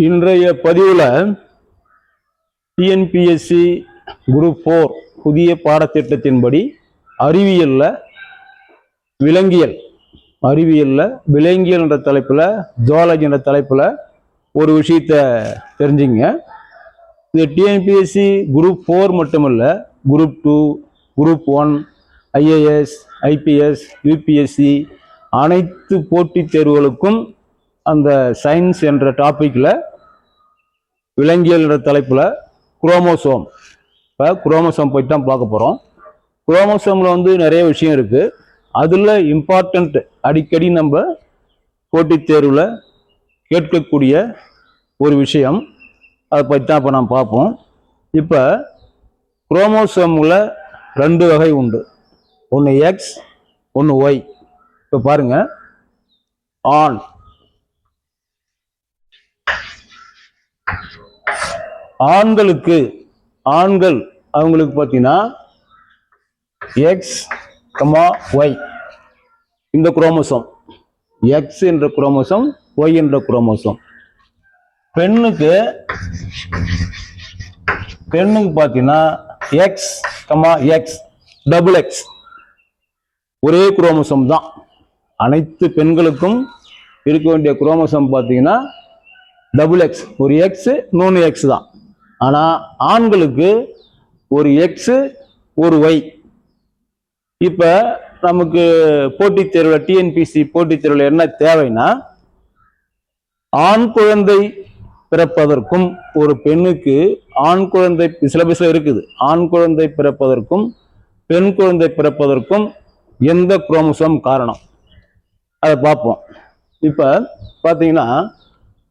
இன்றைய பதிவில் TNPSC group 4 புதிய பாடத்திட்டத்தின்படி விலங்கியல் என்ற தலைப்பில் ஜுவாலஜி என்ற தலைப்பில் ஒரு விஷயத்தை தெரிஞ்சுங்க. இது டிஎன்பிஎஸ்சி குரூப் 4 மட்டுமல்ல, group 2, group 1, IAS, IPS, UPSC அனைத்து போட்டித் தேர்வுகளுக்கும் அந்த சயின்ஸ் என்ற டாபிக்ல விலங்கியல் என்ற தலைப்புல குரோமோசோம் போயிட்டு தான் பார்க்க போறோம். குரோமோசோம்ல நிறைய விஷயம் இருக்கு. அதுல இம்பார்ட்டன்ட் அடிக்கடி நம்ம போட்டித் தேர்வுல கேட்கக்கூடிய ஒரு விஷயம், அதை பற்றி தான் இப்போ நாம் பார்ப்போம். இப்போ குரோமோசோம்ல 2 வகை உண்டு, ஒன்று எக்ஸ், ஒன்று ஒய். இப்போ பாருங்க, ஆண்கள் அவங்களுக்கு பார்த்தீங்கன்னா எக்ஸ் ஒய் இந்த குரோமோசோம், எக்ஸ் என்ற குரோமோசோம், ஒய் என்ற குரோமோசோம். பெண்ணுக்கு பார்த்தீங்கன்னா எக்ஸ் எக்ஸ், டபுள் எக்ஸ், ஒரே குரோமோசோம் தான். அனைத்து பெண்களுக்கும் இருக்க வேண்டிய குரோமோசோம் பார்த்தீங்கன்னா டபுள் எக்ஸ், ஒரு எக்ஸ், 3 எக்ஸ் தான். ஆனா ஆண்களுக்கு ஒரு எக்ஸ், ஒரு ஒய். இப்ப நமக்கு போட்டித் தேர்வுல, டிஎன்பிசி போட்டித் தேர்வுல என்ன தேவைன்னா, ஆண் குழந்தை பிறப்பதற்கும் ஒரு பெண்ணுக்கு ஆண் குழந்தை சிலபஸ்ல இருக்குது, ஆண் குழந்தை பிறப்பதற்கும் பெண் குழந்தை பிறப்பதற்கும் எந்த குரோமோசோம் காரணம், அதை பார்ப்போம். இப்ப பாத்தீங்கன்னா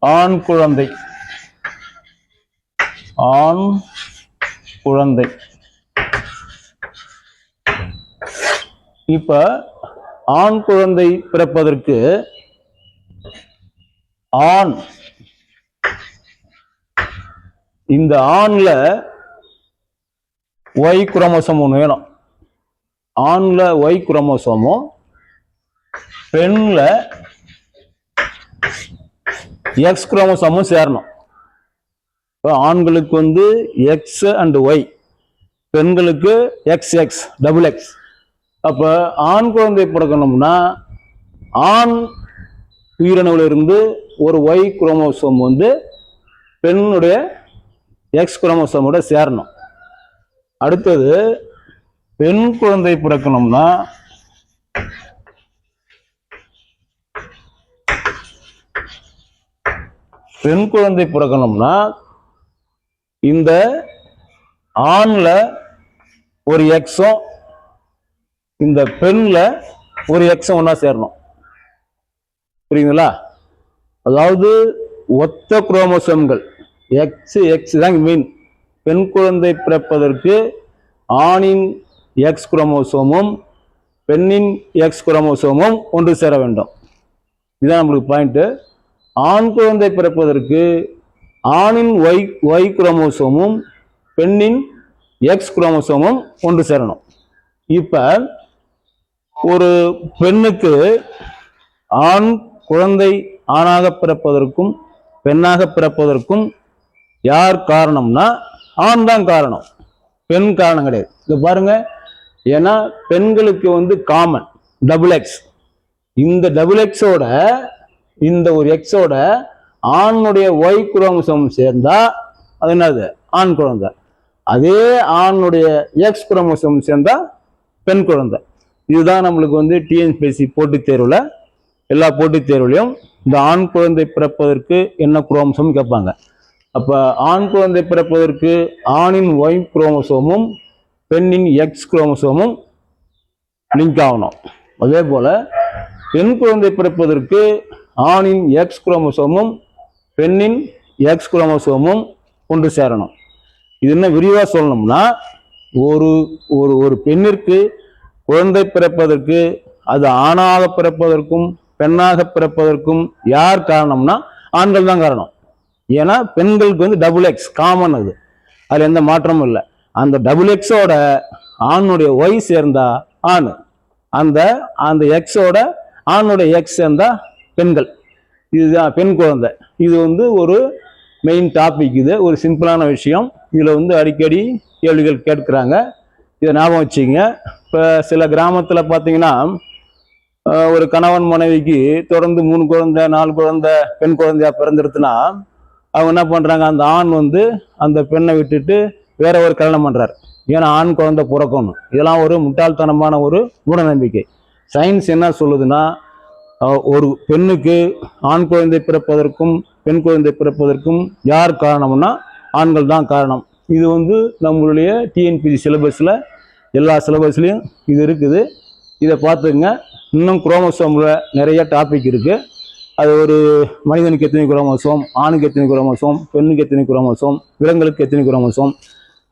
ஆண் குழந்தை இப்ப ஆண் குழந்தை பிறப்பதற்கு இந்த ஆண்ல ஒய் குரோமோசோம் ஒன்று வேணும். ஆண்ல ஒய் குரோமோசோமும் பெண்ல எக்ஸ் குரோமோசோமும் சேரணும். இப்போ ஆண்களுக்கு எக்ஸ் அண்ட் ஒய், பெண்களுக்கு எக்ஸ் எக்ஸ், டபுள் எக்ஸ். அப்ப ஆண் குழந்தை பிறக்கணும்னா ஆண் உயிரணுவில் இருந்து ஒரு ஒய் குரோமோசோம் பெண்ணுடைய எக்ஸ் குரோமோசோமோட சேரணும். அடுத்தது பெண் குழந்தை பிறக்கணும்னா இந்த ஆண்ல ஒரு எக்ஸும் இந்த பெண்ல ஒரு எக்ஸும் ஒன்னா சேரணும். புரியுதுங்களா? அதாவது ஒத்த குரோமோசோம்கள் எக்ஸ் எக்ஸ் தான் மீன். பெண் குழந்தை பிறப்பதற்கு ஆணின் எக்ஸ் குரோமோசோமும் பெண்ணின் எக்ஸ் குரோமோசோமும் ஒன்று சேர வேண்டும். இதுதான் நம்மளுக்கு பாயிண்ட். ஆண் குழந்தை பிறப்பதற்கு ஆணின் ஒய் குரோமோசோமும் பெண்ணின் எக்ஸ் குரோமோசோமும் ஒன்று சேரணும். இப்ப ஒரு பெண்ணுக்கு ஆண் குழந்தை ஆணாக பிறப்பதற்கும் பெண்ணாக பிறப்பதற்கும் யார் காரணம்னா ஆண் தான் காரணம், பெண் காரணம் கிடையாது. இது பாருங்க, ஏன்னா பெண்களுக்கு காமன் டபுள் எக்ஸ். இந்த டபுள் எக்ஸோட இந்த ஒரு எக்ஸோட ஆணுடைய ஒய் குரோமோசோம் சேர்ந்தா அது என்னது, ஆண் குழந்தை. அதே ஆணுடைய எக்ஸ் குரோமோசோம் சேர்ந்தா பெண் குழந்தை. இதுதான் நம்மளுக்கு டிஎன்பிஎஸ்சி போட்டித் தேர்வுல, எல்லா போட்டித் தேர்வுலையும் இந்த ஆண் குழந்தை பிறப்பதற்கு என்ன குரோமோசோம் கேட்பாங்க. அப்ப ஆண் குழந்தை பிறப்பதற்கு ஆணின் ஒய் குரோமோசோமும் பெண்ணின் எக்ஸ் குரோமோசோமும் லிங்க் ஆகணும். அதே போல பெண் குழந்தை பிறப்பதற்கு ஆணின் எக்ஸ் குரோமோசோமும் பெண்ணின் எக்ஸ் குரோமோசோமும் ஒன்று சேரணும். இது என்ன விரிவா சொல்லணும்னா, ஒரு பெண்ணிற்கு குழந்தை பிறப்பதற்கு அது ஆணாக பிறப்பதற்கும் பெண்ணாக பிறப்பதற்கும் யார் காரணம்னா ஆண்கள் தான் காரணம். ஏன்னா பெண்களுக்கு டபுள் எக்ஸ் காமன், அதுல எந்த மாற்றமும் இல்லை. அந்த டபுள் எக்ஸோட ஆணுடைய ஒய் சேர்ந்தா ஆண், அந்த எக்ஸோட ஆணுடைய எக்ஸ் சேர்ந்தா பெண்கள். இதுதான் பெண் குழந்தை. இது ஒரு மெயின் டாபிக் இது. ஒரு சிம்பிளான விஷயம். இதில் வந்து அடிக்கடி கேள்விகள் கேட்குறாங்க. இதை ஞாபகம் வச்சுங்க. இப்போ சில கிராமத்தில் பார்த்தீங்கன்னா ஒரு கணவன் மனைவிக்கு தொடர்ந்து 3 குழந்தை 4 குழந்தை பெண் குழந்தையா பிறந்துருச்சுன்னா அவங்க என்ன பண்ணுறாங்க, அந்த ஆண் வந்து அந்த பெண்ணை விட்டுட்டு வேற ஒரு கல்யாணம் பண்ணுறாரு. ஏன்னா ஆண் குழந்தை பிறக்கணும். இதெல்லாம் ஒரு முட்டாள்தனமான ஒரு மூட நம்பிக்கை. சயின்ஸ் என்ன சொல்லுதுன்னா, ஒரு பெண்ணுக்கு ஆண் குழந்தை பிறப்பதற்கும் பெண் குழந்தை பிறப்பதற்கும் யார் காரணம்னா ஆண்கள் தான் காரணம். இது வந்து நம்மளுடைய டிஎன்பிசி சிலபஸில் எல்லா சிலபஸ்லையும் இது இருக்குது. இதை பார்த்துங்க. இன்னும் குரோமோசோமில் நிறைய டாபிக் இருக்குது. அது ஒரு மனிதனுக்கு எத்தனை குரோமோசோம், ஆணுக்கு எத்தனை குரோமோசோம், பெண்ணுக்கு எத்தனை குரோமோசோம், விலங்குகளுக்கு எத்தனை குரோமோசோம்,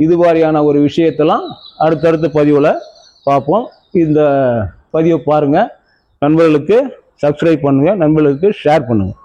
இது மாதிரியான ஒரு விஷயத்தெல்லாம் அடுத்தடுத்த பதிவில் பார்ப்போம். இந்த பதிவை பாருங்கள். நண்பர்களுக்கு சப்ஸ்கிரைப் பண்ணுங்கள், நண்பர்களுக்கு ஷேர் பண்ணுங்கள்.